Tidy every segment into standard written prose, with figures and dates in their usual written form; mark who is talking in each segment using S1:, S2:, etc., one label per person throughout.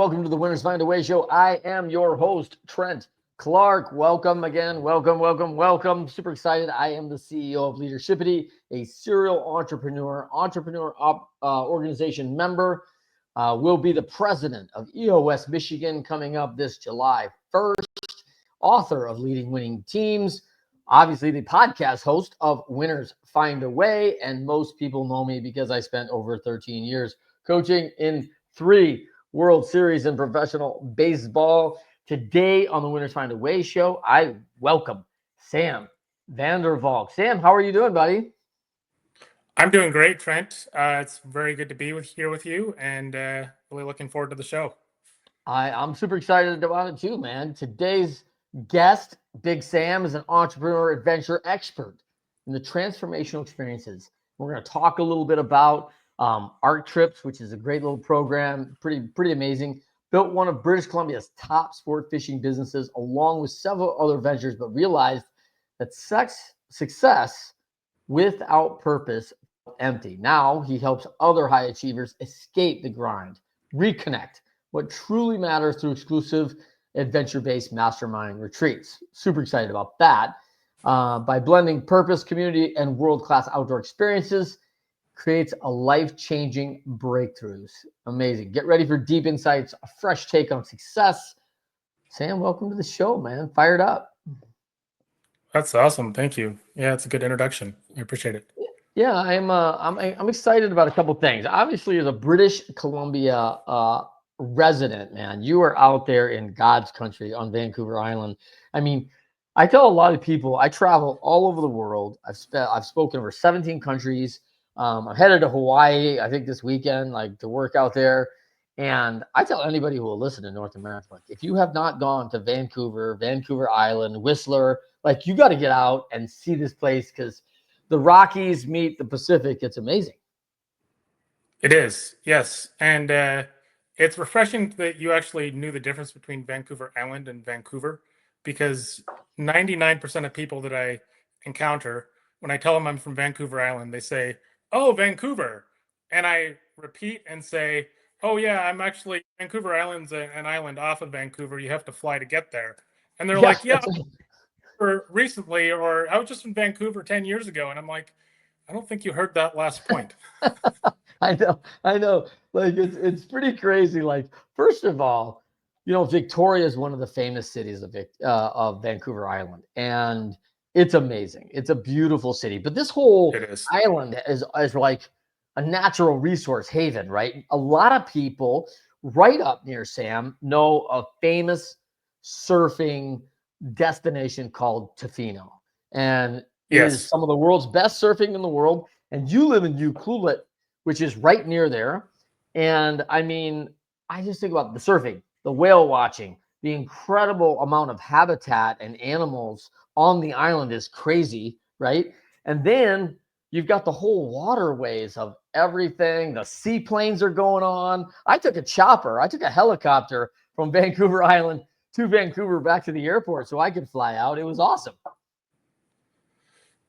S1: welcome to the Winners Find a Way show. I am your host, Trent Clark. Welcome again. Welcome. Super excited. I am the CEO of Leadershipity, a serial entrepreneur organization member. Will be the president of EOS Michigan coming up this July 1st. Author of Leading Winning Teams. Obviously, the podcast host of Winners Find a Way. And most people know me because I spent over 13 years coaching in 3 World Series in professional baseball. Today on the Winners Find a Way show, I welcome Sam Vandervalk. Sam, how are you doing, buddy?
S2: I'm doing great, Trent. It's very good to be here with you, and really looking forward to the show.
S1: I'm super excited about it too, man. Today's guest, Big Sam, is an entrepreneur adventure expert in the transformational experiences. We're going to talk a little bit about Art Trips, which is a great little program, pretty amazing. Built one of British Columbia's top sport fishing businesses, along with several other ventures, but realized that success without purpose empty. Now he helps other high achievers escape the grind, reconnect what truly matters through exclusive adventure-based mastermind retreats. Super excited about that. By blending purpose, community, and world-class outdoor experiences, creates a life-changing breakthroughs. Amazing. Get ready for deep insights, a fresh take on success. Sam, welcome to the show, man. Fired up.
S2: That's awesome. Thank you. Yeah, it's a good introduction. I appreciate it.
S1: Yeah, I'm excited about a couple things. Obviously, as a British Columbia resident, man, you are out there in God's country on Vancouver Island. I mean, I tell a lot of people I travel all over the world. I've spoken over 17 countries. I'm headed to Hawaii, I think this weekend, like to work out there. And I tell anybody who will listen to North America, like, if you have not gone to Vancouver Island, Whistler, like, you got to get out and see this place, because the Rockies meet the Pacific. It's amazing.
S2: It is, yes. And it's refreshing that you actually knew the difference between Vancouver Island and Vancouver, because 99% of people that I encounter, when I tell them I'm from Vancouver Island, they say, "Oh, Vancouver." And I repeat and say, "Oh, yeah, I'm actually, Vancouver Island's an island off of Vancouver. You have to fly to get there." And they're like, "Yeah, recently," or "I was just in Vancouver 10 years ago." And I'm like, I don't think you heard that last point.
S1: I know. Like, it's pretty crazy. Like, first of all, Victoria is one of the famous cities of Vancouver Island, and it's amazing. It's a beautiful city. But this whole
S2: It is.
S1: island is like a natural resource haven, right? A lot of people right up near Sam know a famous surfing destination called Tofino, and it is
S2: Yes.
S1: some of the world's best surfing in the world. And you live in Ucluelet, which is right near there. And I mean, I just think about the surfing, the whale watching, the incredible amount of habitat and animals on the island is crazy, right? And then you've got the whole waterways of everything. The seaplanes are going on. I took a helicopter from Vancouver Island to Vancouver back to the airport so I could fly out. It was awesome.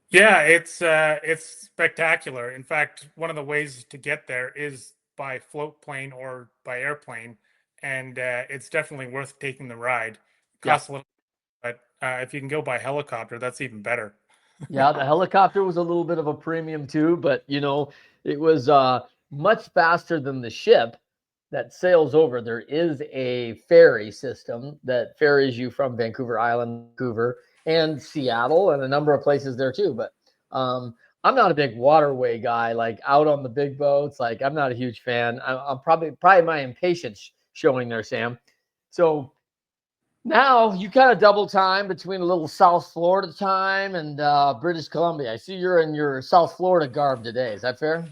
S2: Yeah, it's spectacular. In fact, one of the ways to get there is by float plane or by airplane, and it's definitely worth taking the ride. It
S1: Yeah.
S2: costs a little, but if you can go by helicopter, that's even better.
S1: Yeah, the helicopter was a little bit of a premium too, but it was much faster than the ship that sails over. There is a ferry system that ferries you from Vancouver Island, Vancouver, and Seattle, and a number of places there too. But I'm not a big waterway guy, like out on the big boats. Like, I'm not a huge fan. I'm probably my impatience showing there, Sam. So now you kind of double time between a little South Florida time and British Columbia. I see you're in your South Florida garb today. Is that fair?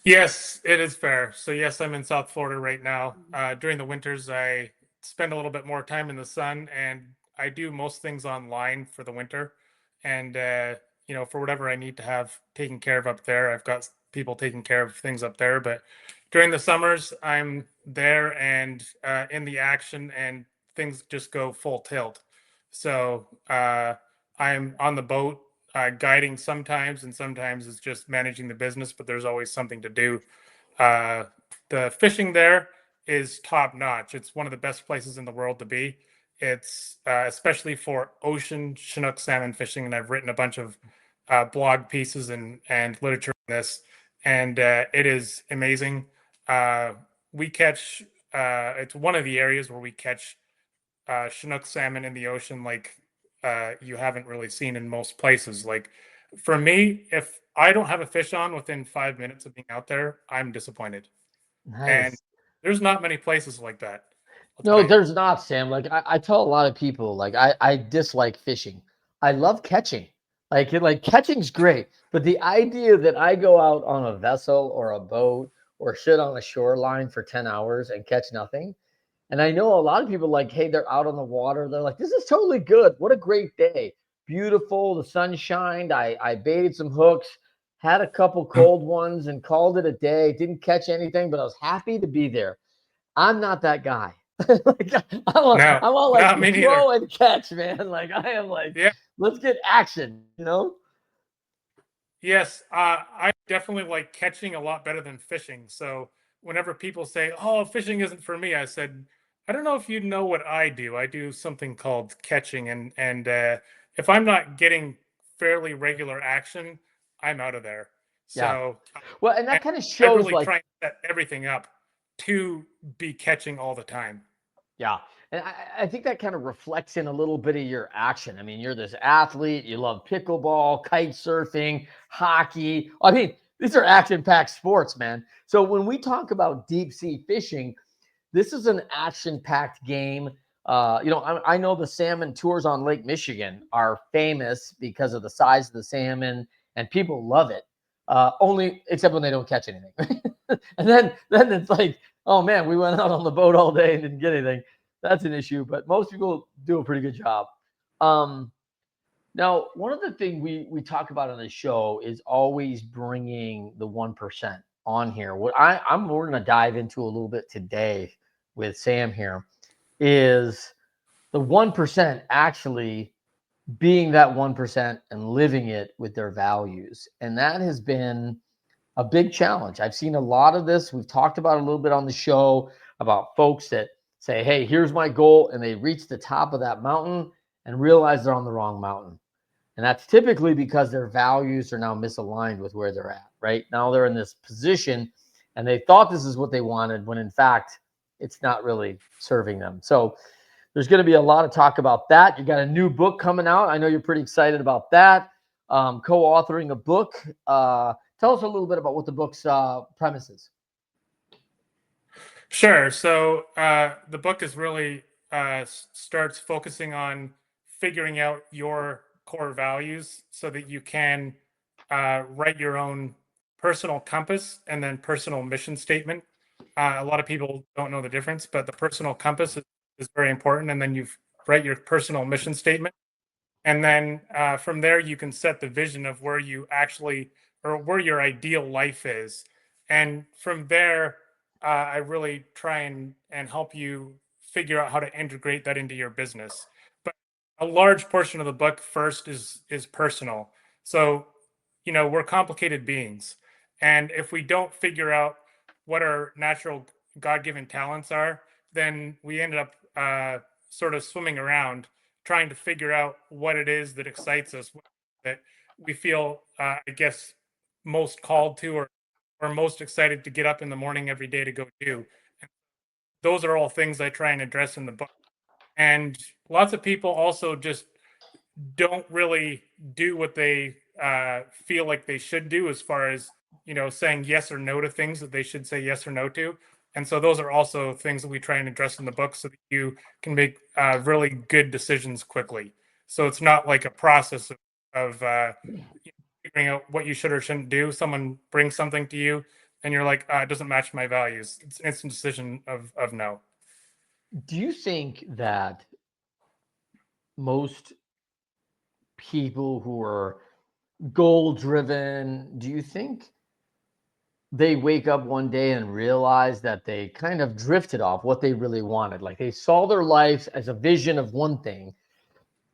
S2: Yes, it is fair. So yes, I'm in South Florida right now. During the winters, I spend a little bit more time in the sun, and I do most things online for the winter. And for whatever I need to have taken care of up there, I've got people taking care of things up there. But during the summers, I'm there and in the action, and things just go full tilt. So I'm on the boat guiding sometimes, and sometimes it's just managing the business, but there's always something to do. Uh, the fishing there is top notch. It's one of the best places in the world to be. It's especially for ocean Chinook salmon fishing, and I've written a bunch of blog pieces and literature on this, and it is amazing. Uh, we catch. It's one of the areas where we catch Chinook salmon in the ocean like you haven't really seen in most places. Like for me, if I don't have a fish on within 5 minutes of being out there, I'm disappointed. And
S1: Nice.
S2: there's not many places like that. I'll
S1: No,
S2: tell you.
S1: there's not, Sam. Like I tell a lot of people, like I dislike fishing. I love catching. Like catching's great, but the idea that I go out on a vessel or a boat or sit on a shoreline for 10 hours and catch nothing. And I know a lot of people like, hey, they're out on the water. They're like, this is totally good. What a great day. Beautiful. The sun shined. I baited some hooks, had a couple cold ones and called it a day. Didn't catch anything, but I was happy to be there. I'm not that guy. Like
S2: No,
S1: I want like
S2: not me neither.
S1: throw and catch, man. Like I am like,
S2: Yeah.
S1: let's get action, you know?
S2: Yes, I definitely like catching a lot better than fishing. So whenever people say, "Oh, fishing isn't for me," I said, "I don't know if you know what I do. I do something called catching, and if I'm not getting fairly regular action, I'm out of there."
S1: Yeah.
S2: So
S1: Well, and
S2: I,
S1: that kind of
S2: I
S1: shows
S2: really
S1: like,
S2: try and set everything up to be catching all the time.
S1: yeah. And I think that kind of reflects in a little bit of your action. I mean, you're this athlete, you love pickleball, kite surfing, hockey. I mean, these are action-packed sports, man. So when we talk about deep sea fishing, this is an action-packed game. I know the salmon tours on Lake Michigan are famous because of the size of the salmon, and people love it. Only except when they don't catch anything, and then it's like, oh man, we went out on the boat all day and didn't get anything. That's an issue, but most people do a pretty good job. Um, Now, one of the things we talk about on the show is always bringing the 1% on here. What we're going to dive into a little bit today with Sam here is the 1% actually being that 1% and living it with their values. And that has been a big challenge. I've seen a lot of this. We've talked about a little bit on the show about folks that say, hey, here's my goal. And they reach the top of that mountain and realize they're on the wrong mountain. And that's typically because their values are now misaligned with where they're at, right? Now they're in this position and they thought this is what they wanted when in fact it's not really serving them. So there's going to be a lot of talk about that. You got a new book coming out. I know you're pretty excited about that. Co-authoring a book. Tell us a little bit about what the book's premise is.
S2: Sure. So the book is really starts focusing on figuring out your core values so that you can write your own personal compass and then personal mission statement. A lot of people don't know the difference, but the personal compass is very important. And then you write your personal mission statement. And then from there, you can set the vision of where you actually or where your ideal life is. And from there, I really try and help you figure out how to integrate that into your business. But a large portion of the book first is personal. So, we're complicated beings. And if we don't figure out what our natural God-given talents are, then we end up sort of swimming around trying to figure out what it is that excites us, that we feel, I guess, most called to or most excited to get up in the morning every day to go do. And those are all things I try and address in the book. And lots of people also just don't really do what they feel like they should do as far as saying yes or no to things that they should say yes or no to. And so those are also things that we try and address in the book so that you can make really good decisions quickly. So it's not like a process of figuring out what you should or shouldn't do. Someone brings something to you and you're like, it doesn't match my values. It's an instant decision of no.
S1: Do you think that most people who are goal driven, do you think they wake up one day and realize that they kind of drifted off what they really wanted? Like they saw their lives as a vision of one thing,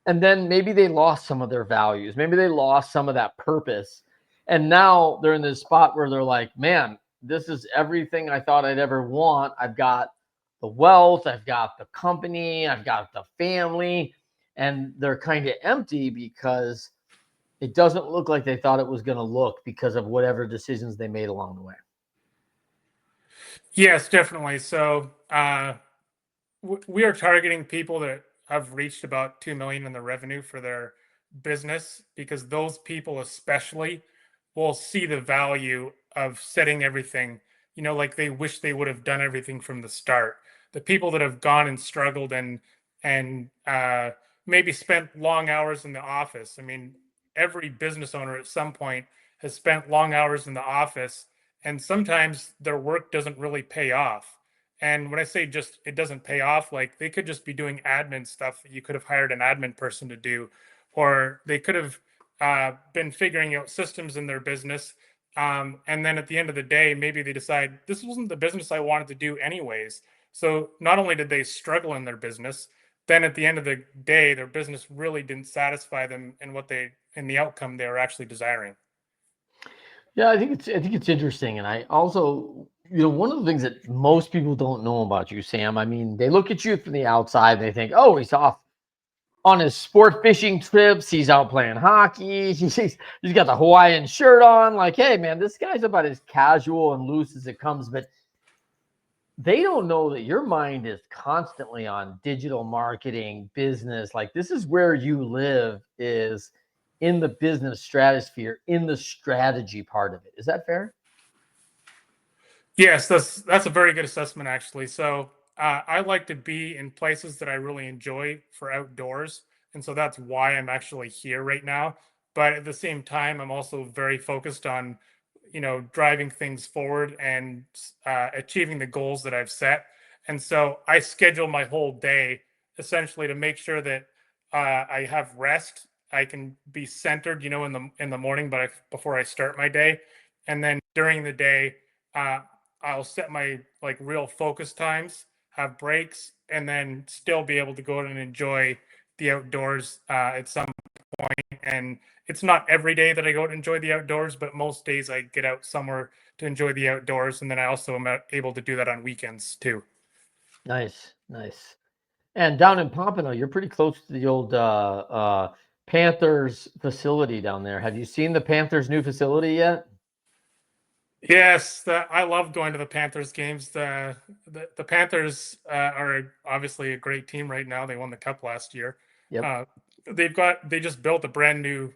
S1: and then maybe they lost some of their values. Maybe they lost some of that purpose. And now they're in this spot where they're like, man, this is everything I thought I'd ever want. I've got the wealth, I've got the company, I've got the family, and they're kind of empty because it doesn't look like they thought it was going to look because of whatever decisions they made along the way.
S2: Yes, definitely. So we are targeting people that have reached about 2 million in the revenue for their business, because those people especially will see the value of setting everything, like they wish they would have done everything from the start. The people that have gone and struggled and maybe spent long hours in the office. I mean, every business owner at some point has spent long hours in the office, and sometimes their work doesn't really pay off. And when I say just it doesn't pay off, like they could just be doing admin stuff that you could have hired an admin person to do, or they could have been figuring out systems in their business. And then at the end of the day, maybe they decide this wasn't the business I wanted to do anyways. So not only did they struggle in their business, then at the end of the day, their business really didn't satisfy them in in the outcome they were actually desiring.
S1: Yeah, I think it's interesting, and I also, one of the things that most people don't know about you, Sam. I mean, they look at you from the outside, and they think, oh, he's off on his sport fishing trips. He's out playing hockey. He's got the Hawaiian shirt on. Like, hey, man, this guy's about as casual and loose as it comes. But they don't know that your mind is constantly on digital marketing, business. Like, this is where you live, is in the business stratosphere, in the strategy part of it. Is that fair?
S2: Yes, that's a very good assessment, actually. So I like to be in places that I really enjoy for outdoors, and so that's why I'm actually here right now. But at the same time, I'm also very focused on, driving things forward and achieving the goals that I've set. And so I schedule my whole day essentially to make sure that I have rest. I can be centered, in the morning, but before I start my day, and then during the day. Uh, I'll set my like real focus times, have breaks, and then still be able to go out and enjoy the outdoors at some point. And it's not every day that I go out and enjoy the outdoors, but most days I get out somewhere to enjoy the outdoors. And then I also am able to do that on weekends too.
S1: Nice, nice. And down in Pompano, you're pretty close to the old Panthers facility down there. Have you seen the Panthers' new facility yet?
S2: Yes, I love going to the Panthers games. The Panthers are obviously a great team right now. They won the cup last year.
S1: Yep.
S2: Uh, they just built a brand new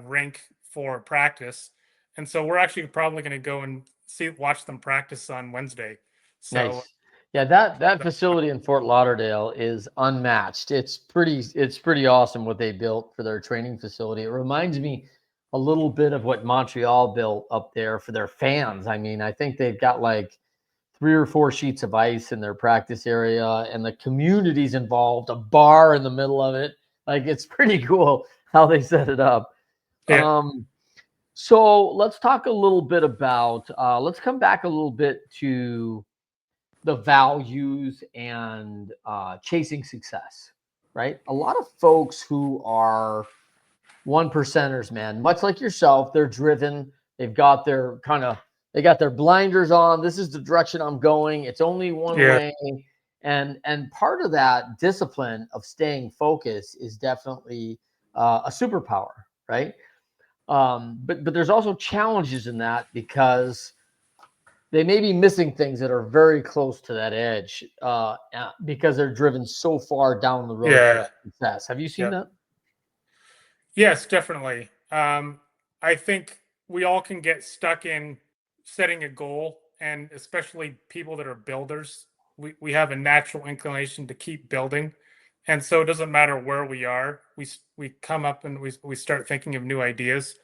S2: rink for practice, and so we're actually probably going to go and watch them practice on Wednesday. So
S1: Nice. Yeah, that facility in Fort Lauderdale is unmatched. It's pretty awesome what they built for their training facility. It reminds me a little bit of what Montreal built up there for their fans. I mean, I think they've got like 3 or 4 sheets of ice in their practice area, and the community's involved, a bar in the middle of it. Like, it's pretty cool how they set it up.
S2: yeah,
S1: Um, so let's talk a little bit about let's come back a little bit to the values and chasing success, right? A lot of folks who are 1%ers, man, much like yourself, they're driven. They've got their they got their blinders on. This is the direction I'm going. It's only one
S2: yeah,
S1: way. And part of that discipline of staying focused is definitely a superpower, right? But there's also challenges in that because they may be missing things that are very close to that edge because they're driven so far down the road to
S2: yeah,
S1: success. Have you seen
S2: yeah.
S1: that?
S2: Yes, definitely. I think we all can get stuck in setting a goal, and especially people that are builders, we have a natural inclination to keep building, and so it doesn't matter where we are. We come up and we start thinking of new ideas,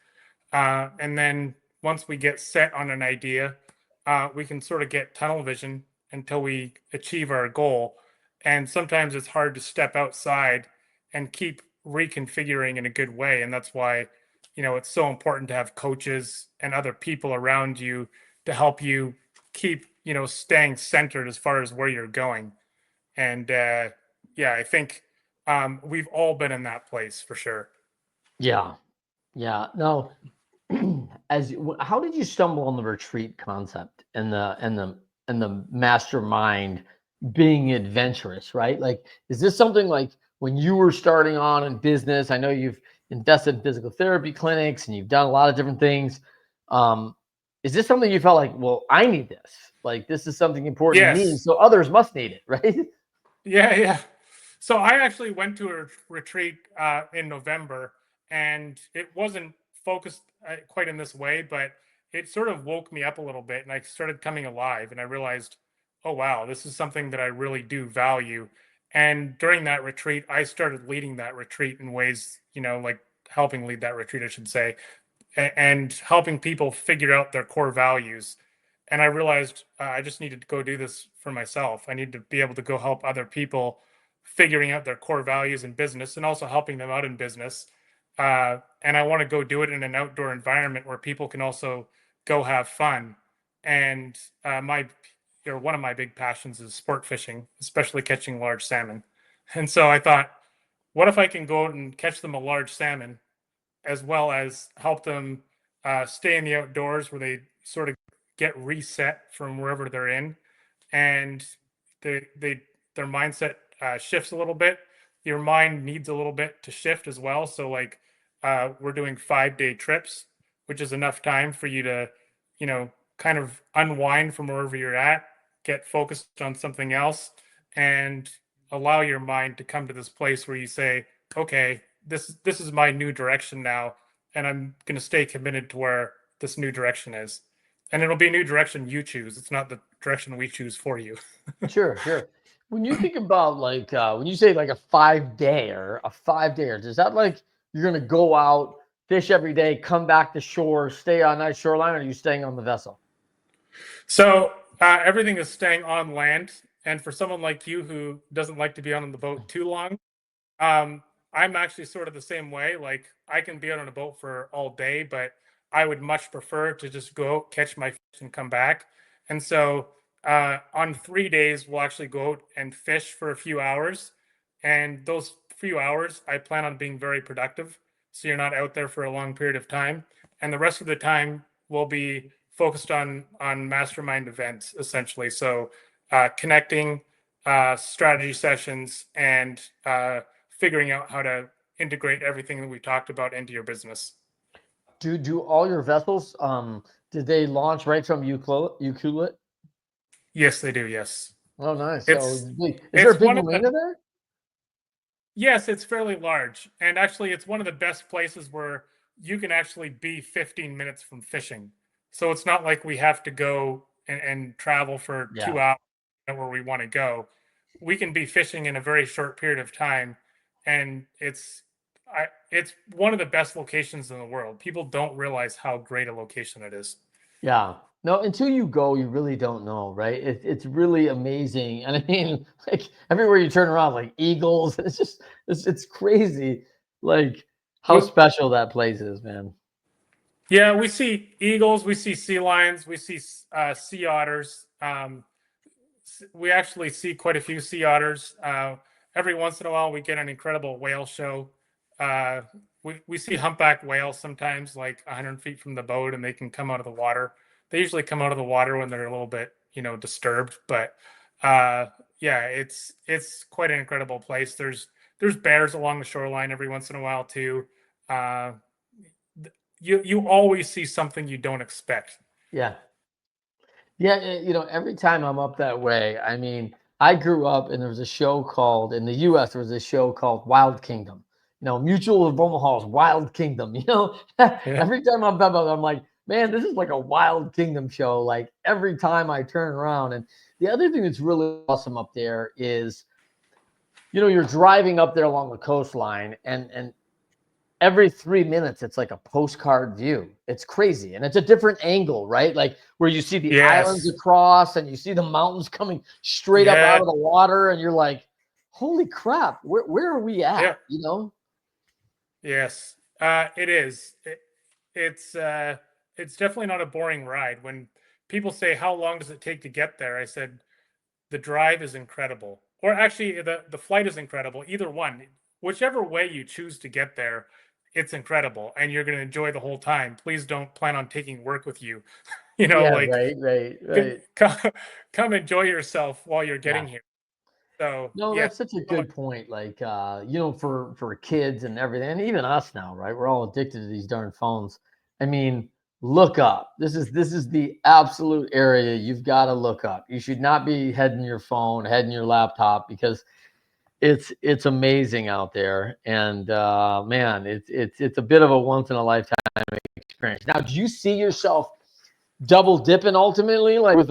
S2: and then once we get set on an idea, we can sort of get tunnel vision until we achieve our goal. And sometimes it's hard to step outside and keep reconfiguring in a good way. And that's why, it's so important to have coaches and other people around you to help you keep, staying centered as far as where you're going. And yeah, I think we've all been in that place for sure.
S1: Yeah, yeah. No, how did you stumble on the retreat concept and the mastermind being adventurous, right? Like, is this something like when you were starting on in business? I know you've invested in physical therapy clinics and you've done a lot of different things. Um, is this something you felt like, well, I need this? Like, this is something important to me,
S2: Yes.
S1: so others must need it, right?
S2: Yeah, yeah. So I actually went to a retreat in November, and it wasn't focused quite in this way, but it sort of woke me up a little bit, and I started coming alive, and I realized, oh wow, this is something that I really do value. And during that retreat, I started leading that retreat in ways, like helping lead that retreat, I should say, and helping people figure out their core values. And I realized I just needed to go do this for myself. I need to be able to go help other people figuring out their core values in business and also helping them out in business. And I want to go do it in an outdoor environment where people can also go have fun. And one of my big passions is sport fishing, especially catching large salmon. And so I thought, what if I can go out and catch them a large salmon as well as help them stay in the outdoors where they sort of get reset from wherever they're in, and they their mindset shifts a little bit. Your mind needs a little bit to shift as well. So like we're doing 5-day trips, which is enough time for you to, kind of unwind from wherever you're at, get focused on something else, and allow your mind to come to this place where you say, okay, this is my new direction now, and I'm going to stay committed to where this new direction is, and it'll be a new direction you choose. It's not the direction we choose for you.
S1: Sure, sure. When you think about like when you say like a 5 day or a 5 day, does that like you're gonna go out, fish every day, come back to shore, stay on that shoreline, or are you staying on the vessel?
S2: So everything is staying on land, and for someone like you who doesn't like to be on the boat too long, Um, I'm actually sort of the same way. Like I can be out on a boat for all day, but I would much prefer to just go out, catch my fish, and come back. And so on 3 days, we'll actually go out and fish for a few hours. And those few hours, I plan on being very productive. So you're not out there for a long period of time. And the rest of the time will be focused on mastermind events, essentially. So connecting, strategy sessions, and figuring out how to integrate everything that we talked about into your business.
S1: Do all your vessels did they launch right from Ucluelet?
S2: Yes, they do. Yes,
S1: Oh, nice. So
S2: it's
S1: is there a
S2: it's
S1: big
S2: one of the
S1: marina there?
S2: yes, it's fairly large, and actually, it's one of the best places where you can actually be 15 minutes from fishing. So it's not like we have to go and travel for
S1: Yeah.
S2: 2 hours where we want to go. We can be fishing in a very short period of time, and it's one of the best locations in the world. People don't realize how great a location it is.
S1: Yeah. No, until you go, you really don't know, right? It's really amazing. And I mean, like everywhere you turn around, like eagles, it's just it's crazy, like how
S2: We,
S1: special that place is, man.
S2: yeah, we see eagles, we see sea lions, we see sea otters. We actually see quite a few sea otters. Every once in a while, we get an incredible whale show. Uh, we see humpback whales sometimes, like 100 feet from the boat, and they can come out of the water. They usually come out of the water when they're a little bit, disturbed. But uh, yeah, it's quite an incredible place. There's bears along the shoreline every once in a while too. Uh, you always see something you don't expect.
S1: Yeah. Yeah, every time I'm up that way, I mean, I grew up and there was a show called in the US, there was a show called Wild Kingdom. Mutual of Omaha's Wild Kingdom.
S2: Yeah.
S1: Every time I'm like, man, this is like a Wild Kingdom show. Like every time I turn around. And the other thing that's really awesome up there is, you're driving up there along the coastline and every 3 minutes it's like a postcard view. It's crazy, and it's a different angle, right? Like where you see the islands
S2: Yes.
S1: across and you see the mountains coming straight up out
S2: Yeah.
S1: of the water, and you're like, holy crap, where are we at,
S2: Yeah. Yes, it is. It's definitely not a boring ride. When people say, "How long does it take to get there?" I said, "The drive is incredible, or actually, the flight is incredible. Either one, whichever way you choose to get there, it's incredible, and you're going to enjoy the whole time. Please don't plan on taking work with you.
S1: Yeah,
S2: Like
S1: right, right,
S2: come,
S1: right.
S2: come, come enjoy yourself while you're
S1: Yeah.
S2: getting here." So
S1: No,
S2: yeah,
S1: that's such a good point. Like, for kids and everything, and even us now, right? We're all addicted to these darn phones. I mean, look up. This is the absolute area you've got to look up. You should not be heading your phone, heading your laptop, because it's amazing out there. And man, it's a bit of a once in a lifetime experience. Now, do you see yourself double dipping ultimately, like with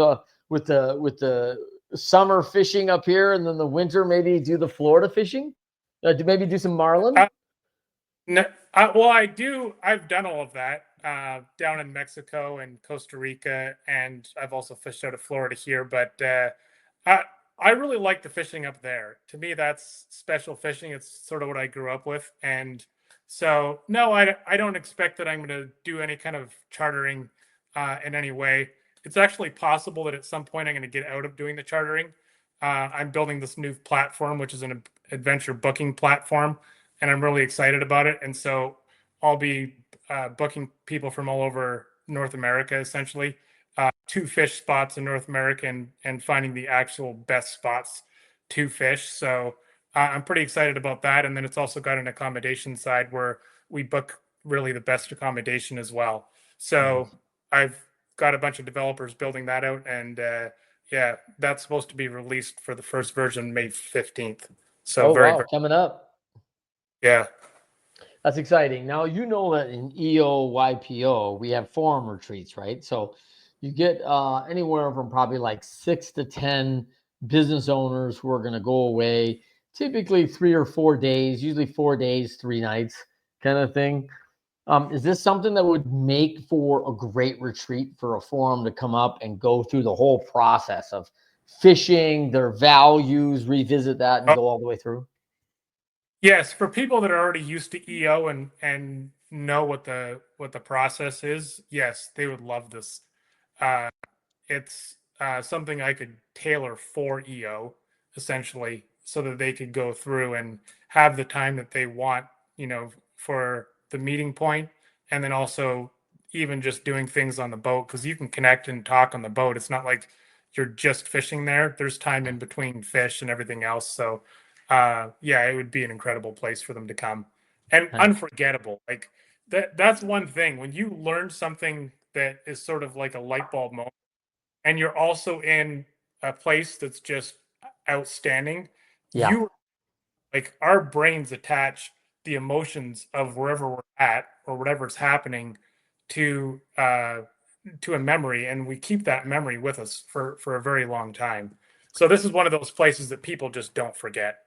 S1: the summer fishing up here, and then the winter maybe do the Florida fishing? Maybe do some marlin.
S2: uh, no, well, I do. I've done all of that down in Mexico and Costa Rica, and I've also fished out of Florida here. But I I really like the fishing up there. To me, that's special fishing. It's sort of what I grew up with, and so no, I don't expect that I'm going to do any kind of chartering in any way. It's actually possible that at some point I'm going to get out of doing the chartering. I'm building this new platform, which is an adventure booking platform, and I'm really excited about it. And so I'll be booking people from all over North America, essentially, to fish spots in North America, and finding the actual best spots to fish. So I'm pretty excited about that. And then it's also got an accommodation side where we book really the best accommodation as well. So
S1: Nice.
S2: I've got a bunch of developers building that out, and yeah, that's supposed to be released for the first version May 15th. So
S1: Oh
S2: very,
S1: wow,
S2: very,
S1: coming up.
S2: yeah.
S1: That's exciting. Now you know that in EO YPO we have forum retreats, right? So you get anywhere from probably like 6 to 10 business owners who are going to go away, typically 3 or 4 days, usually 4 days, 3 nights, kind of thing. Is this something that would make for a great retreat for a forum to come up and go through the whole process of fishing, their values, revisit that, and
S2: Oh,
S1: go all the way through?
S2: yes, for people that are already used to EO and know what the process is, yes, they would love this. Uh, it's something I could tailor for EO, essentially, so that they could go through and have the time that they want, for the meeting point, and then also even just doing things on the boat, because you can connect and talk on the boat. It's not like you're just fishing there. There's time in between fish and everything else. So, yeah, it would be an incredible place for them to come, and
S1: Nice.
S2: unforgettable. Like that's one thing when you learn something that is sort of like a light bulb moment, and you're also in a place that's just outstanding.
S1: Yeah.
S2: You like our brains attach the emotions of wherever we're at or whatever's happening to to a memory, and we keep that memory with us for a very long time. So this is one of those places that people just don't forget.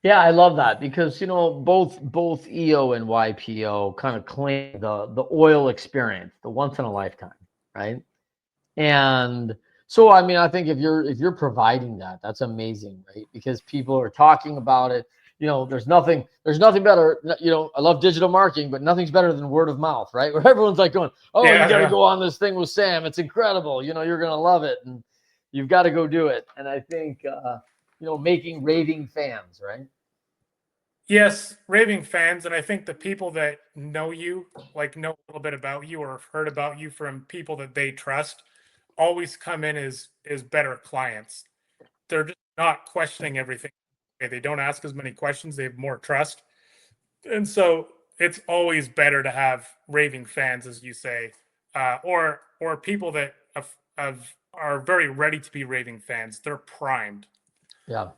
S1: Yeah, I love that because both EO and YPO kind of claim the oil experience, the once in a lifetime, right? And so I mean, I think if you're providing that, that's amazing, right? Because people are talking about it. There's nothing better. I love digital marketing, but nothing's better than word of mouth, right? Where everyone's like going, "Oh, you
S2: Yeah,
S1: got to
S2: yeah.
S1: go on this thing with Sam. It's incredible. You're gonna love it, and you've got to go do it." And I think making raving fans, right?
S2: Yes, raving fans, and I think the people that know you, like know a little bit about you or have heard about you from people that they trust, always come in as better clients. They're just not questioning everything. They don't ask as many questions. They have more trust, and so it's always better to have raving fans, as you say, or people that are very ready to be raving fans. They're primed.
S1: Yeah.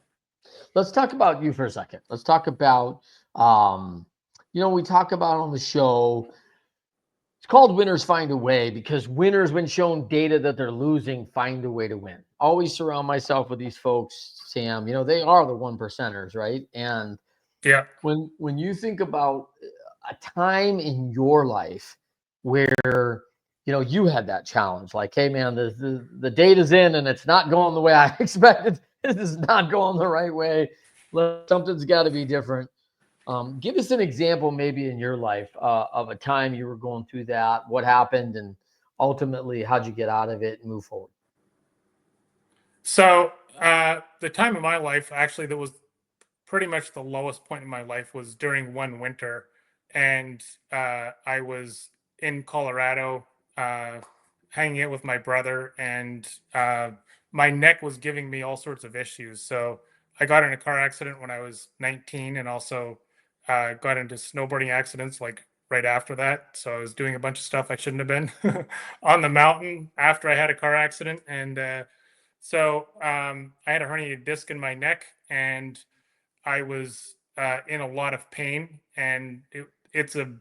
S1: Let's talk about you for a second. Let's talk about, we talk about on the show, it's called Winners Find a Way because winners, when shown data that they're losing, find a way to win. Always surround myself with these folks, Sam. They are the one percenters, right? And
S2: Yeah.
S1: when you think about a time in your life where you had that challenge, like, hey man, the data's in and it's not going the way I expected. This is not going the right way. Something's got to be different. Give us an example, maybe in your life, of a time you were going through that. What happened, and ultimately, how'd you get out of it and move forward?
S2: So the time of my life, actually, that was pretty much the lowest point in my life was during one winter, and I was in Colorado, hanging out with my brother, and my neck was giving me all sorts of issues. So I got in a car accident when I was 19, and also got into snowboarding accidents like right after that. So I was doing a bunch of stuff I shouldn't have been on the mountain after I had a car accident, and I had a herniated disc in my neck, and I was in a lot of pain, and it's a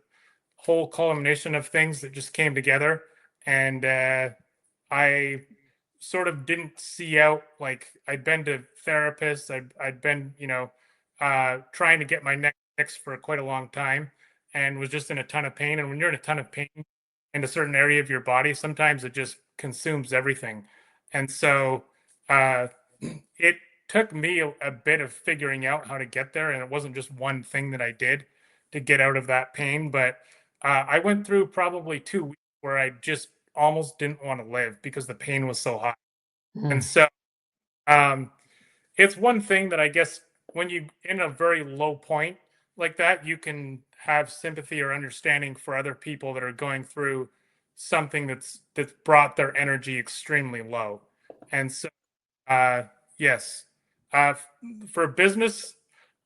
S2: whole culmination of things that just came together, and I sort of didn't see out. Like, I'd been to therapists, I'd been, trying to get my neck fixed for quite a long time, and was just in a ton of pain. And when you're in a ton of pain in a certain area of your body, sometimes it just consumes everything. And so uh, it took me a bit of figuring out how to get there, and it wasn't just one thing that I did to get out of that pain. But I went through probably 2 weeks where I just almost didn't want to live because the pain was so high. And
S1: Mm.
S2: so um, it's one thing that I guess when you in a very low point like that, you can have sympathy or understanding for other people that are going through something that's brought their energy extremely low. And so uh, yes, for business,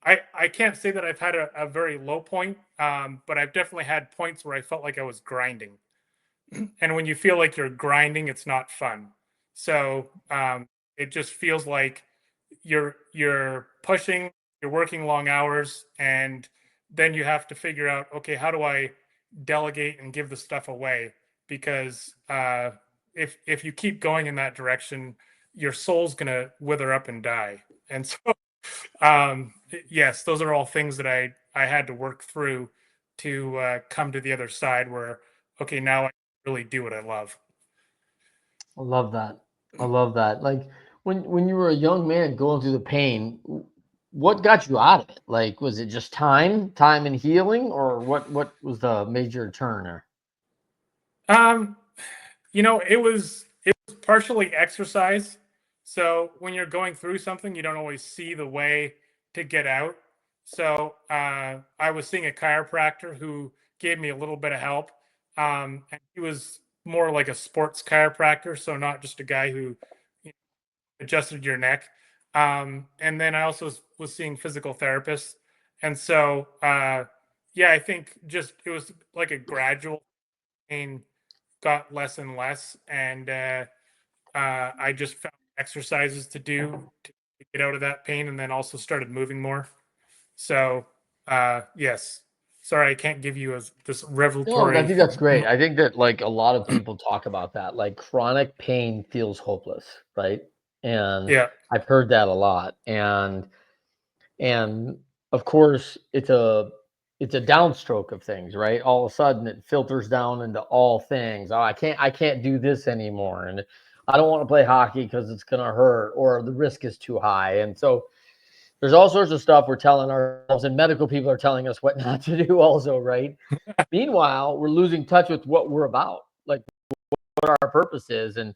S2: I can't say that I've had a very low point, but I've definitely had points where I felt like I was grinding. And when you feel like you're grinding, it's not fun. So it just feels like you're pushing, you're working long hours, and then you have to figure out, okay, how do I delegate and give the stuff away? Because if you keep going in that direction, your soul's gonna wither up and die. And so yes, those are all things that I had to work through to come to the other side where, okay, now I really do what I love.
S1: I love that. I love that. Like when you were a young man going through the pain, what got you out of it? Like, was it just time and healing, or what was the major turn there?
S2: Um, it was partially exercise. So when you're going through something, you don't always see the way to get out. So I was seeing a chiropractor who gave me a little bit of help. And he was more like a sports chiropractor, so not just a guy who adjusted your neck. And then I also was seeing physical therapists. And so, yeah, I think just it was like a gradual pain got less and less. And I just found exercises to do to get out of that pain, and then also started moving more. So, yes. Sorry, I can't give you this
S1: No, I
S2: revelatory.
S1: think that's great. I think that like a lot of people talk about that. Like chronic pain feels hopeless, right? And
S2: Yeah,
S1: I've heard that a lot. And of course, it's a downstroke of things, right? All of a sudden, it filters down into all things. Oh, I can't do this anymore, and I don't want to play hockey because it's gonna hurt, or the risk is too high. And so there's all sorts of stuff we're telling ourselves, and medical people are telling us what not to do, also, right? Meanwhile, we're losing touch with what we're about, like what our purpose is, and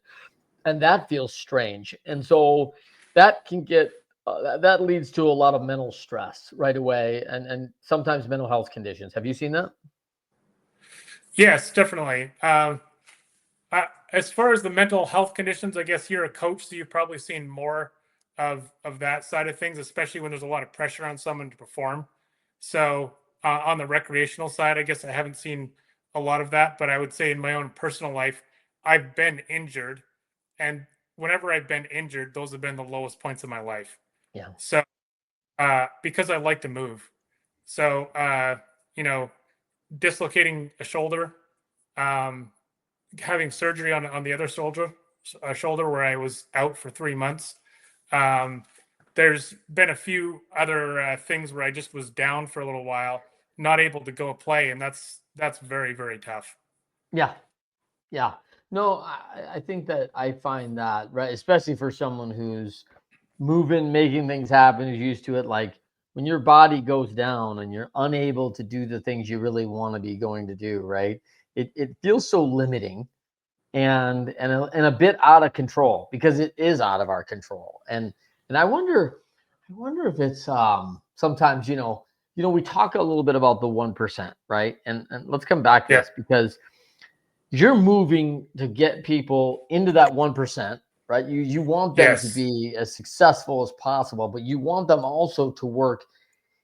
S1: that feels strange. And so that can get that leads to a lot of mental stress right away, and sometimes mental health conditions. Have you seen that?
S2: yes, definitely. As far as the mental health conditions, I guess you're a coach, so you've probably seen more of that side of things, especially when there's a lot of pressure on someone to perform. So on the recreational side, I guess I haven't seen a lot of that, but I would say in my own personal life, I've been injured, and whenever I've been injured, those have been the lowest points of my life.
S1: Yeah.
S2: So because I like to move, so you know, dislocating a shoulder. Um, Having surgery on the other shoulder where I was out for 3 months. Um, there's been a few other things where I just was down for a little while, not able to go play, and that's very very tough.
S1: Yeah. Yeah. No, I think that I find that, right, especially for someone who's moving, making things happen, who's used to it. Like when your body goes down and you're unable to do the things you really want to be going to do, right? It feels so limiting and a bit out of control, because it is out of our control. And I wonder if it's sometimes, we talk a little bit about the 1%, right? And let's come back to
S2: Yeah,
S1: this, because you're moving to get people into that 1%, right? You want them to
S2: Yes.
S1: be as successful as possible, but you want them also to work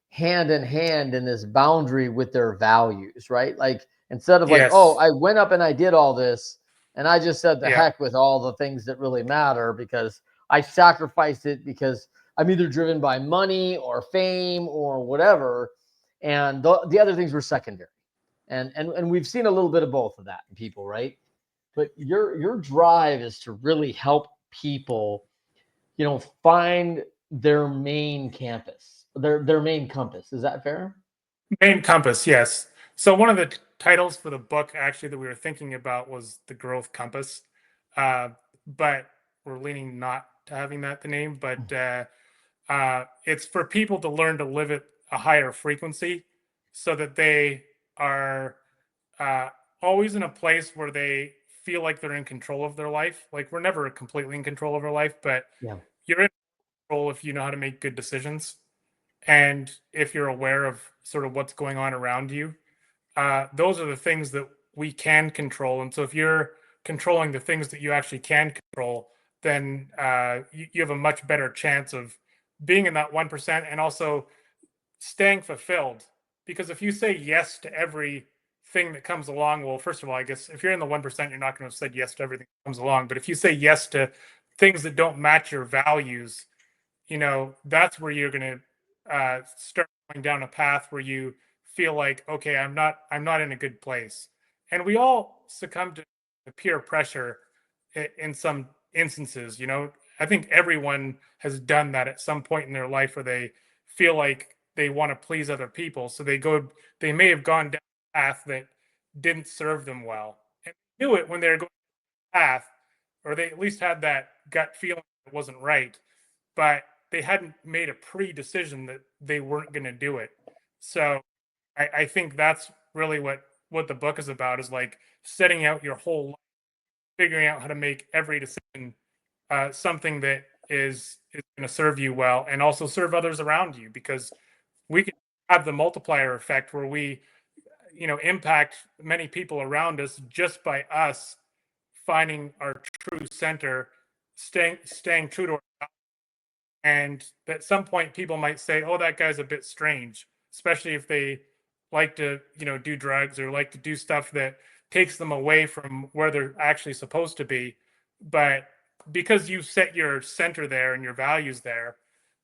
S1: hand in hand in this boundary with their values, right? Like instead of like, oh,
S2: Yes.
S1: I went up and I did all this and I just said the
S2: Yeah.
S1: heck with all the things that really matter because I sacrificed it because I'm either driven by money or fame or whatever. And the other things were secondary. And we've seen a little bit of both of that in people, right? But your drive is to really help people, find their main campus, their main compass. Is that fair?
S2: Main compass, yes. So one of the titles for the book actually that we were thinking about was the growth compass, uh, but we're leaning not to having that the name. But it's for people to learn to live at a higher frequency, so that they are uh, always in a place where they feel like they're in control of their life. Like we're never completely in control of our life, but
S1: Yeah.
S2: you're in control if you know how to make good decisions and if you're aware of sort of what's going on around you. Those are the things that we can control. And so if you're controlling the things that you actually can control, then you have a much better chance of being in that 1% and also staying fulfilled. Because if you say yes to everything that comes along, well, first of all, I guess if you're in the 1%, you're not going to have said yes to everything that comes along. But if you say yes to things that don't match your values, that's where you're going to start going down a path where you feel like, okay, I'm not in a good place. And we all succumb to peer pressure in some instances. I think everyone has done that at some point in their life where they feel like they want to please other people, so they may have gone down a path that didn't serve them well, and knew it when they were going down the path, or they at least had that gut feeling it wasn't right, but they hadn't made a pre-decision that they weren't going to do it. So I think that's really what the book is about, is like setting out your whole life, figuring out how to make every decision something that is going to serve you well and also serve others around you, because we can have the multiplier effect where we impact many people around us just by us finding our true center, staying true to our. And at some point people might say, oh, that guy's a bit strange, especially if they like to do drugs or like to do stuff that takes them away from where they're actually supposed to be. But because you set your center there and your values there,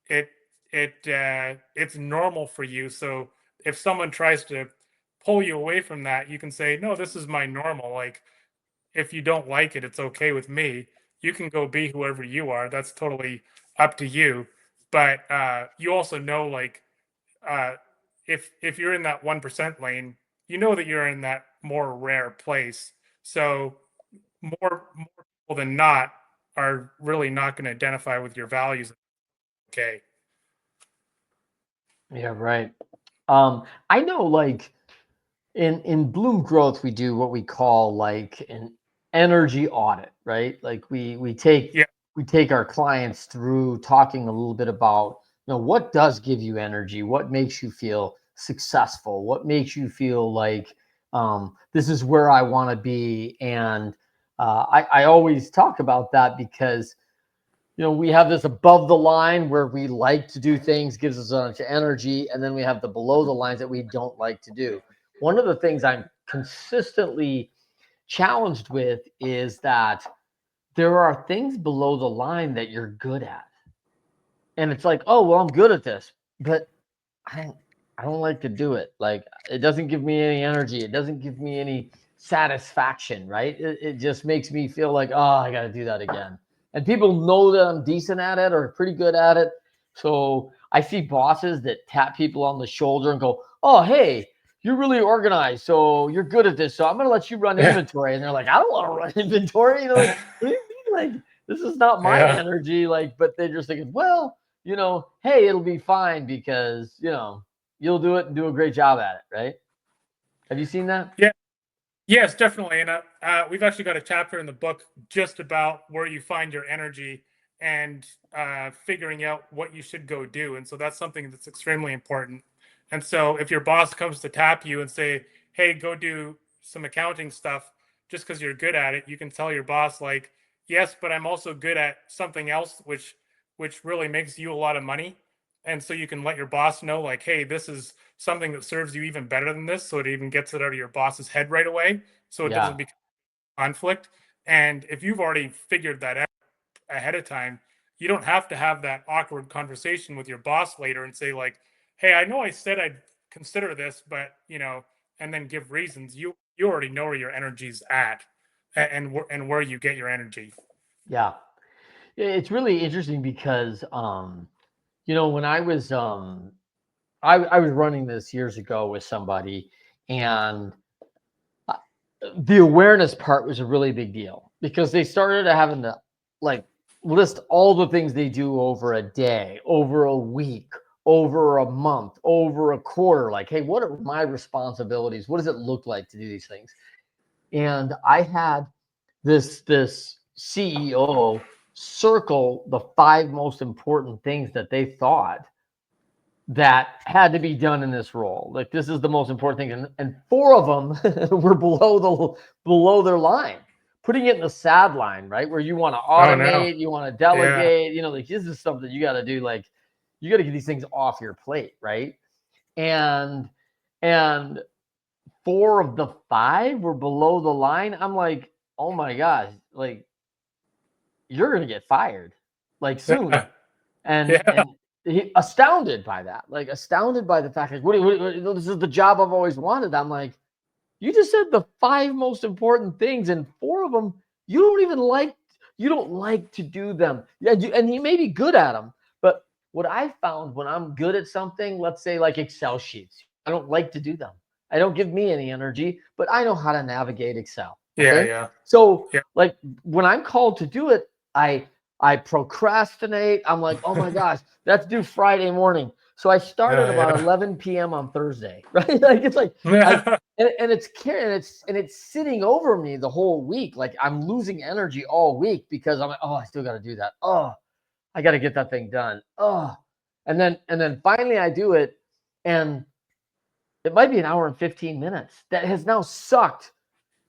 S2: it it's normal for you. So if someone tries to pull you away from that, you can say, no, this is my normal. Like, if you don't like it, it's okay with me. You can go be whoever you are. That's totally up to you. But you also know, like, uh, if you're in that 1% lane, you know that you're in that more rare place. So more people than not are really not going to identify with your values. Okay.
S1: Yeah, right. I know like in Bloom Growth, we do what we call like an energy audit, right? Like
S2: Yeah.
S1: we take our clients through talking a little bit about, what does give you energy, what makes you feel successful, what makes you feel like this is where I want to be. And I always talk about that because we have this above the line where we like to do things, gives us a bunch of energy, and then we have the below the lines that we don't like to do. One of the things I'm consistently challenged with is that there are things below the line that you're good at. And it's like, oh, well, I'm good at this, but I don't, I don't like to do it. Like, it doesn't give me any energy. It doesn't give me any satisfaction, right? It just makes me feel like, oh, I got to do that again. And people know that I'm decent at it or pretty good at it. So I see bosses that tap people on the shoulder and go, oh, hey, you're really organized. So you're good at this. So I'm going to let you run
S2: Yeah.
S1: inventory. And they're like, I don't want to run inventory. Like, what do you mean? Like, this is not my
S2: Yeah.
S1: energy. Like, but they're just thinking, well, hey, it'll be fine because, you'll do it and do a great job at it, right? Have you seen that?
S2: Yeah. Yes, definitely. And we've actually got a chapter in the book just about where you find your energy and figuring out what you should go do. And so that's something that's extremely important. And so if your boss comes to tap you and say, hey, go do some accounting stuff just because you're good at it, you can tell your boss, like, yes, but I'm also good at something else, which really makes you a lot of money. And so you can let your boss know, like, hey, this is something that serves you even better than this. So it even gets it out of your boss's head right away. So it
S1: Yeah.
S2: doesn't become conflict. And if you've already figured that out ahead of time, you don't have to have that awkward conversation with your boss later and say, like, hey, I know I said I'd consider this, but and then give reasons. You already know where your energy's at, and where you get your energy.
S1: Yeah. It's really interesting because when I was running this years ago with somebody, and uh, the awareness part was a really big deal because they started having to like list all the things they do over a day, over a week, over a month, over a quarter. Like, hey, what are my responsibilities? What does it look like to do these things? And I had this CEO circle the 5 most important things that they thought that had to be done in this role. Like, this is the most important thing, and 4 of them were below their line. Putting it in the sad line, right, where you want to
S2: Oh no.
S1: automate, you want to
S2: Yeah.
S1: delegate. Like, this is something you got to do. Like, you got to get these things off your plate, right? And and 4 of the 5 were below the line. I'm like, oh my gosh, like, you're gonna get fired, like, soon.
S2: Yeah.
S1: And
S2: Yeah.
S1: he astounded by that, like astounded by the fact, like, this is the job I've always wanted. I'm like, you just said the 5 most important things, and 4 of them you don't even like. You don't like to do them. Yeah, and he may be good at them, but what I found when I'm good at something, let's say like Excel sheets, I don't like to do them. I don't give me any energy, but I know how to navigate Excel.
S2: Yeah.
S1: Okay,
S2: Yeah.
S1: so
S2: Yeah.
S1: like when I'm called to do it, I procrastinate. I'm like, oh my gosh, that's due Friday morning. So I started about
S2: Yeah.
S1: 11 p.m. on Thursday, right? Like, it's like I
S2: Yeah.
S1: and it's carrying it's sitting over me the whole week. Like, I'm losing energy all week because I'm like, oh, I still got to do that. Oh, I got to get that thing done. Oh, and then finally I do it, and it might be an hour and 15 minutes. That has now sucked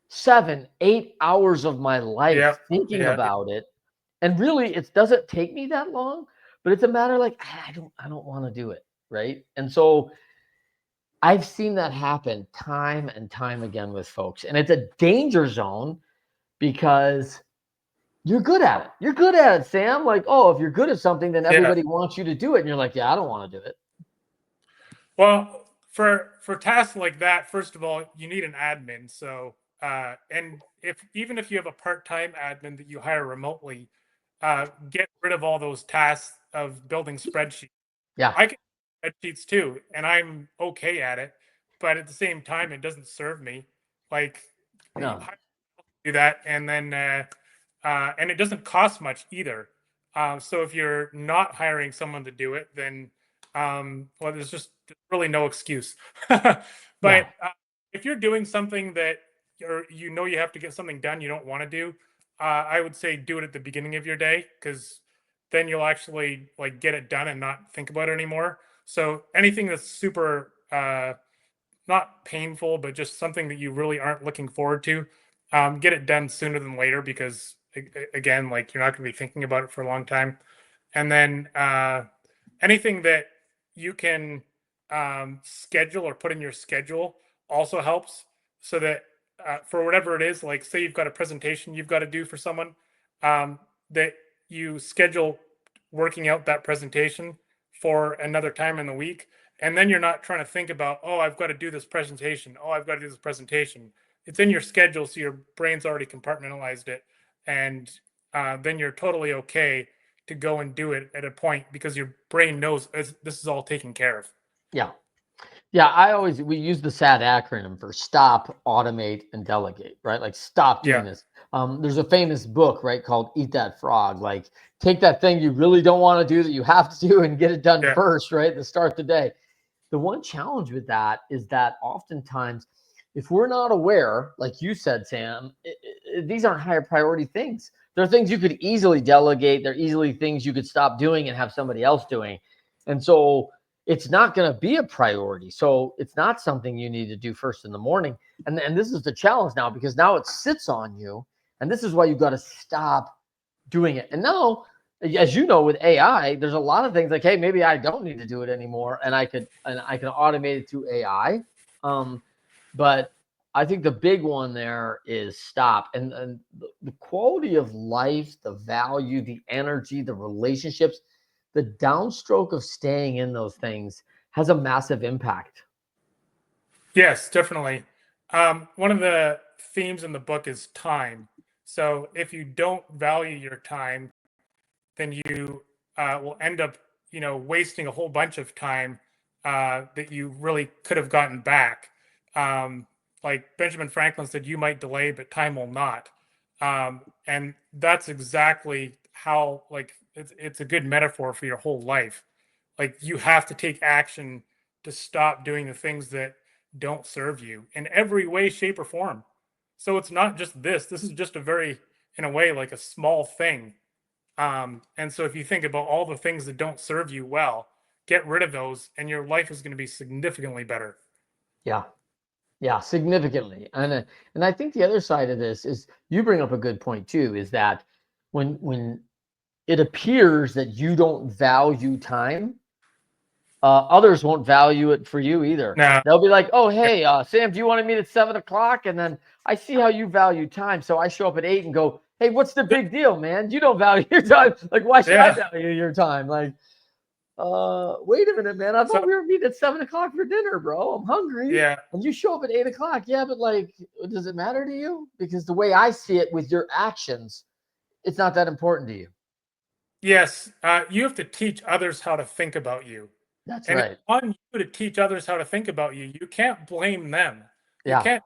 S1: 7, 8 hours of my life
S2: Yeah.
S1: thinking
S2: Yeah.
S1: about it. And really, it doesn't take me that long, but it's a matter like I don't want to do it, right? And so I've seen that happen time and time again with folks. And it's a danger zone because you're good at it. You're good at it, Sam. Like, oh, if you're good at something, then
S2: Yeah.
S1: everybody wants you to do it. And you're like, yeah, I don't want to do it.
S2: Well, for tasks like that, first of all, you need an admin. So, and if even if you have a part-time admin that you hire remotely, get rid of all those tasks of building spreadsheets.
S1: Yeah.
S2: I can do spreadsheets too, and I'm okay at it, but at the same time, it doesn't serve me. Like, you
S1: No.
S2: do that, and it doesn't cost much either. So if you're not hiring someone to do it, then well, there's really no excuse. But
S1: Yeah.
S2: if you're doing something that you have to get something done you don't want to do, I would say do it at the beginning of your day because then you'll actually like get it done and not think about it anymore. So anything that's super not painful, but just something that you really aren't looking forward to, get it done sooner than later because again, like you're not going to be thinking about it for a long time. And then anything that you can schedule or put in your schedule also helps so that for whatever it is, like say you've got a presentation you've got to do for someone, that you schedule working out that presentation for another time in the week. And then you're not trying to think about, oh, I've got to do this presentation. Oh, I've got to do this presentation. It's in your schedule. So your brain's already compartmentalized it. And then you're totally okay to go and do it at a point because your brain knows this is all taken care of.
S1: Yeah. Yeah, we use the SAD acronym for stop, automate, and delegate, right? Like, stop doing
S2: Yeah.
S1: this. There's a famous book, right, called Eat That Frog. Like, take that thing you really don't want to do that you have to do and get it done
S2: Yeah.
S1: first, right? To start the day. The one challenge with that is that oftentimes, if we're not aware, like you said, Sam, these aren't higher priority things. They're things you could easily delegate. They're easily things you could stop doing and have somebody else doing. And so it's not going to be a priority. So it's not something you need to do first in the morning. And this is the challenge now because now it sits on you. And this is why you've got to stop doing it. And now, as you know, with AI, there's a lot of things like, hey, maybe I don't need to do it anymore, and I can automate it through AI. But I think the big one there is stop. And the quality of life, the value, the energy, the relationships, the downstroke of staying in those things has a massive impact.
S2: Yes, definitely. One of the themes in the book is time. So if you don't value your time, then you will end up, wasting a whole bunch of time that you really could have gotten back. Like Benjamin Franklin said, you might delay, but time will not. And that's exactly how, like, it's a good metaphor for your whole life. Like, you have to take action to stop doing the things that don't serve you in every way, shape, or form. So it's not just this. This is just a very, in a way, like a small thing. And so if you think about all the things that don't serve you well, get rid of those, and your life is going to be significantly better.
S1: Yeah. Yeah, significantly. And I think the other side of this is, you bring up a good point too, is that when it appears that you don't value time, others won't value it for you either.
S2: Now,
S1: They'll be like, oh, hey, Sam, do you want to meet at 7 o'clock? And then I see how you value time. So I show up at 8 and go, hey, what's the big deal, man? You don't value your time. Like, why should I value your time? Like, wait a minute, man. I thought we were meeting at 7 o'clock for dinner, bro. I'm hungry.
S2: Yeah.
S1: And you show up at 8 o'clock. Yeah, but like, does it matter to you? Because the way I see it with your actions, it's not that important to you.
S2: Yes. You have to teach others how to think about you.
S1: That's
S2: And
S1: right.
S2: it's on you to teach others how to think about you. You can't blame them. You
S1: Yeah.
S2: can't,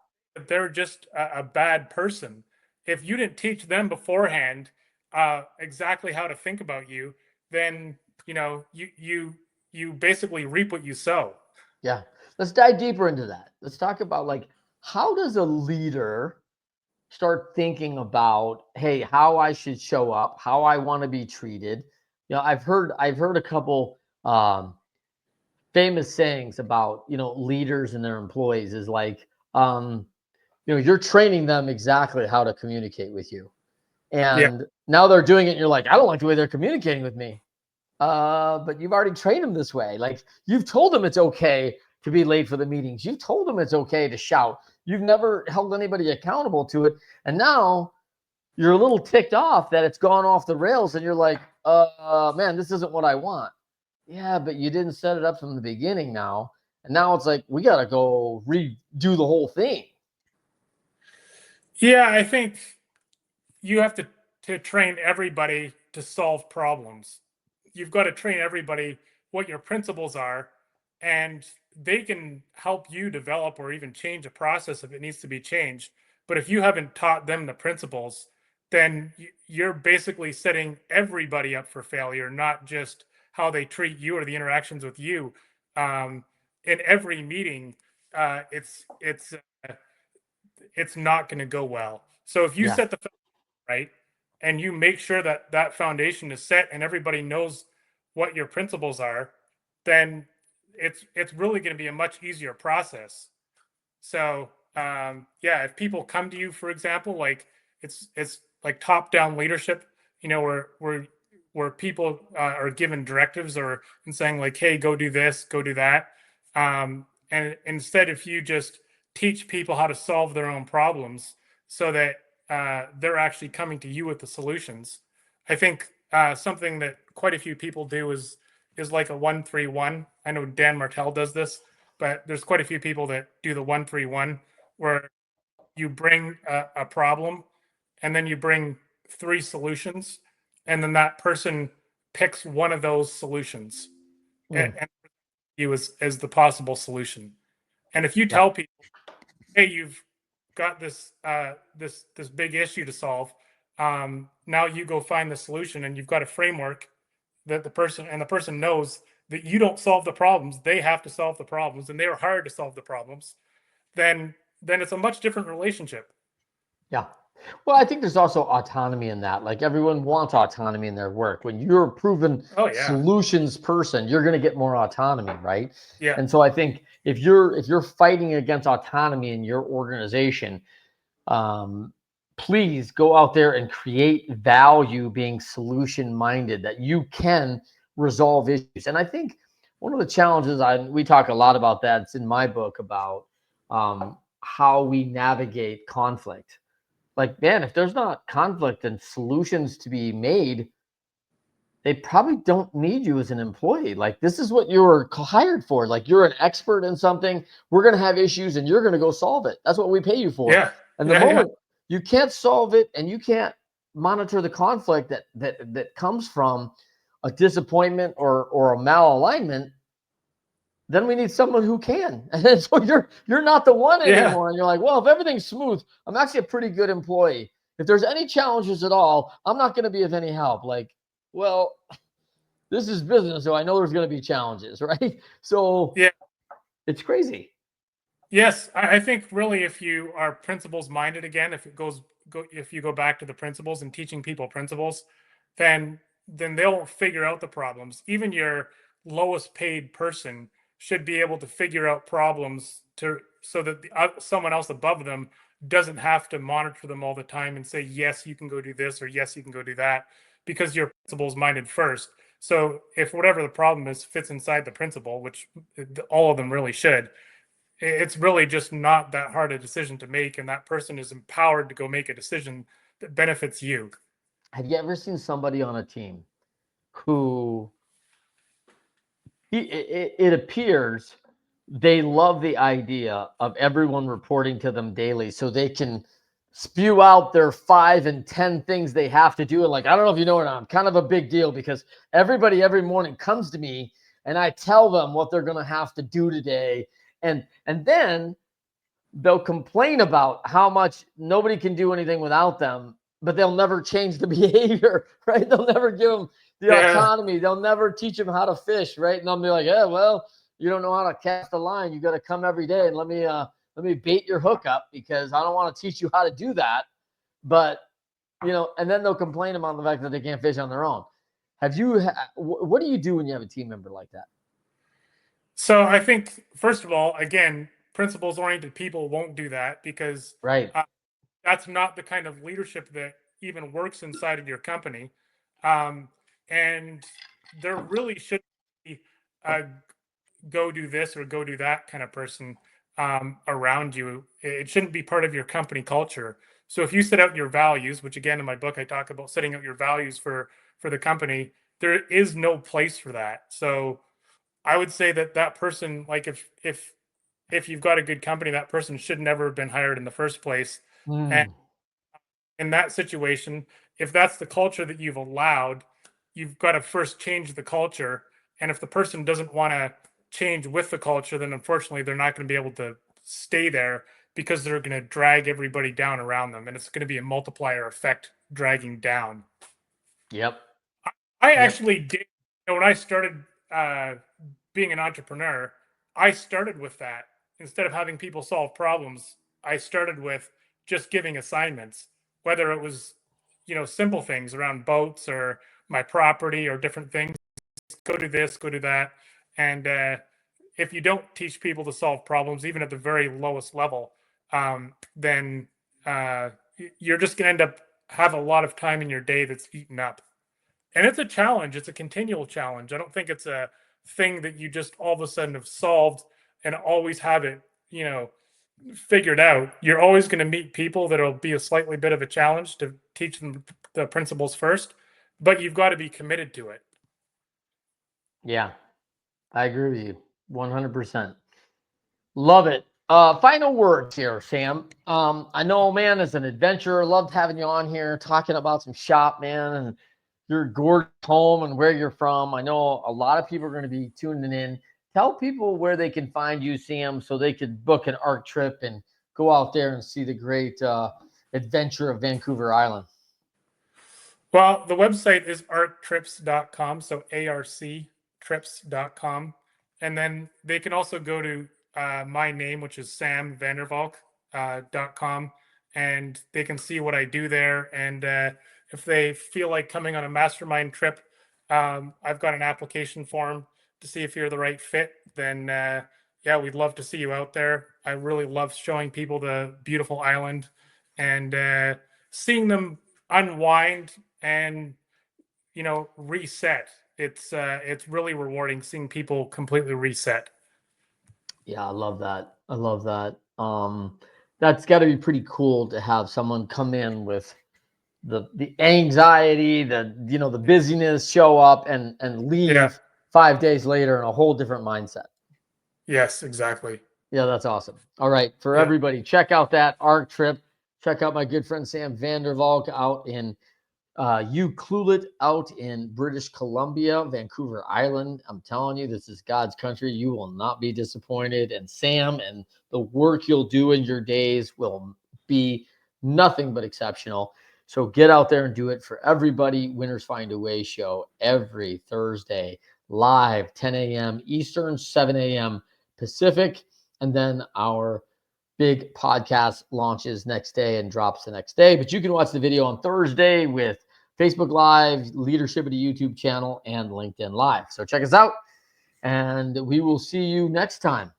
S2: they're just a bad person. If you didn't teach them beforehand exactly how to think about you, then you basically reap what you sow.
S1: Yeah. Let's dive deeper into that. Let's talk about, like, how does a leader start thinking about, hey, how I should show up, how I want to be treated. I've heard a couple famous sayings about, leaders and their employees, is like, you're training them exactly how to communicate with you.
S2: Yeah.
S1: And now they're doing it and you're like, I don't like the way they're communicating with me. But you've already trained them this way. Like, you've told them it's okay to be late for the meetings. You've told them it's okay to shout. You've never held anybody accountable to it. And now you're a little ticked off that it's gone off the rails, and you're like, man, this isn't what I want. Yeah, but you didn't set it up from the beginning now. And now it's like, we got to go redo the whole thing.
S2: Yeah, I think you have to train everybody to solve problems. You've got to train everybody what your principles are, and they can help you develop or even change a process if it needs to be changed. But if you haven't taught them the principles, then you're basically setting everybody up for failure, not just how they treat you or the interactions with you. In every meeting, it's not going to go well. So if you set the right, and you make sure that that foundation is set and everybody knows what your principles are, then it's really going to be a much easier process. So if people come to you, for example, like it's like top down leadership, where people are given directives or and saying like, hey, go do this, go do that, and instead, if you just teach people how to solve their own problems so that they're actually coming to you with the solutions. I think something that quite a few people do is like a 1-3-1. I know Dan Martell does this, but there's quite a few people that do the 1-3-1, where you bring a problem and then you bring 3 solutions, and then that person picks one of those solutions and you as the possible solution. And if you tell people, hey, you've got this this big issue to solve, now you go find the solution, and you've got a framework that the person knows that you don't solve the problems, they have to solve the problems, and they are hired to solve the problems, then it's a much different relationship.
S1: Yeah. Well, I think there's also autonomy in that. Like, everyone wants autonomy in their work. When you're a proven solutions person, you're going to get more autonomy, right?
S2: Yeah.
S1: And so I think if you're fighting against autonomy in your organization, please go out there and create value, being solution minded, that you can resolve issues. And I think one of the challenges, we talk a lot about that, it's in my book, about how we navigate conflict. Like, man, if there's not conflict and solutions to be made, they probably don't need you as an employee. Like, this is what you were hired for. Like, you're an expert in something. We're going to have issues and you're going to go solve it. That's what we pay you for.
S2: Yeah.
S1: And the
S2: Yeah. Yeah.
S1: moment you can't solve it and you can't monitor the conflict that comes from a disappointment or a malalignment, then we need someone who can. And so you're not the one
S2: Yeah.
S1: anymore. And you're like, well, if everything's smooth, I'm actually a pretty good employee. If there's any challenges at all, I'm not going to be of any help. Like, well, this is business, so I know there's going to be challenges, right? So
S2: Yeah.
S1: it's crazy.
S2: Yes, I think really, if you are principles minded again, if you go back to the principles and teaching people principles, then they'll figure out the problems. Even your lowest paid person should be able to figure out problems to so that someone else above them doesn't have to monitor them all the time and say, yes, you can go do this, or yes, you can go do that, because you're principles minded first. So if whatever the problem is fits inside the principle, which all of them really should, it's really just not that hard a decision to make, and that person is empowered to go make a decision that benefits you.
S1: Have you ever seen somebody on a team who it appears they love the idea of everyone reporting to them daily so they can spew out their 5 and 10 things they have to do? And like, I don't know if you know or not, I'm kind of a big deal because everybody every morning comes to me and I tell them what they're going to have to do today. And then they'll complain about how much nobody can do anything without them, but they'll never change the behavior, right? They'll never give them the
S2: Yeah.
S1: autonomy. They'll never teach them how to fish, right? And they'll be like, yeah, well, you don't know how to cast a line. You got to come every day and let me bait your hook up because I don't want to teach you how to do that. But and then they'll complain about the fact that they can't fish on their own. What do you do when you have a team member like that?
S2: So I think, first of all, again, principles oriented people won't do that, because
S1: Right.
S2: that's not the kind of leadership that even works inside of your company. Um, and there really should be a go do this or go do that kind of person around you. It shouldn't be part of your company culture. So if you set out your values, which again in my book I talk about setting out your values for the company, there is no place for that. So I would say that that person, like, if you've got a good company, that person should never have been hired in the first place. And
S1: Mm.
S2: in that situation, if that's the culture that you've allowed, you've got to first change the culture. And if the person doesn't want to change with the culture, then unfortunately they're not going to be able to stay there, because they're going to drag everybody down around them, and it's going to be a multiplier effect dragging down.
S1: Yep.
S2: I
S1: Yep.
S2: actually did, when I started being an entrepreneur, I started with that. Instead of having people solve problems, I started with just giving assignments, whether it was, simple things around boats or my property or different things. Go do this, go do that. And if you don't teach people to solve problems, even at the very lowest level, then you're just going to end up have a lot of time in your day that's eaten up. And it's a challenge. It's a continual challenge. I don't think it's a thing that you just all of a sudden have solved and always have it, figured out. You're always going to meet people that'll be a slightly bit of a challenge to teach them the principles first, but you've got to be committed to it.
S1: Yeah. I agree with you 100%. Love it. Final words here, Sam. I know, man, as an adventurer, loved having you on here talking about some shop, man, and your gorgeous home and where you're from. I know a lot of people are going to be tuning in. Tell people where they can find you, Sam, so they could book an ARC trip and go out there and see the great adventure of Vancouver Island.
S2: Well, the website is arctrips.com, so arctrips.com. And then they can also go to my name, which is Sam Vandervalk.com, and they can see what I do there. And if they feel like coming on a mastermind trip, I've got an application form to see if you're the right fit. Then, yeah, we'd love to see you out there. I really love showing people the beautiful island. And seeing them unwind and, reset. It's really rewarding seeing people completely reset.
S1: Yeah, I love that. I love that. That's got to be pretty cool to have someone come in with the anxiety, the busyness, show up and
S2: Yeah.
S1: leave 5 days later in a whole different mindset.
S2: Yes, exactly.
S1: Yeah, that's awesome. All right, for
S2: Yeah.
S1: everybody, check out that ARC trip. Check out my good friend Sam Vandervalk out in Ucluelet out in British Columbia, Vancouver Island. I'm telling you, this is God's country. You will not be disappointed. And Sam and the work you'll do in your days will be nothing but exceptional. So get out there and do it. For everybody, Winners Find a Way show every Thursday, live 10 a.m. Eastern, 7 a.m. Pacific. And then our big podcast launches next day and drops the next day. But you can watch the video on Thursday with Facebook Live, Leadership at a YouTube channel, and LinkedIn Live. So check us out, and we will see you next time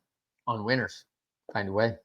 S1: on Winners Find a Way.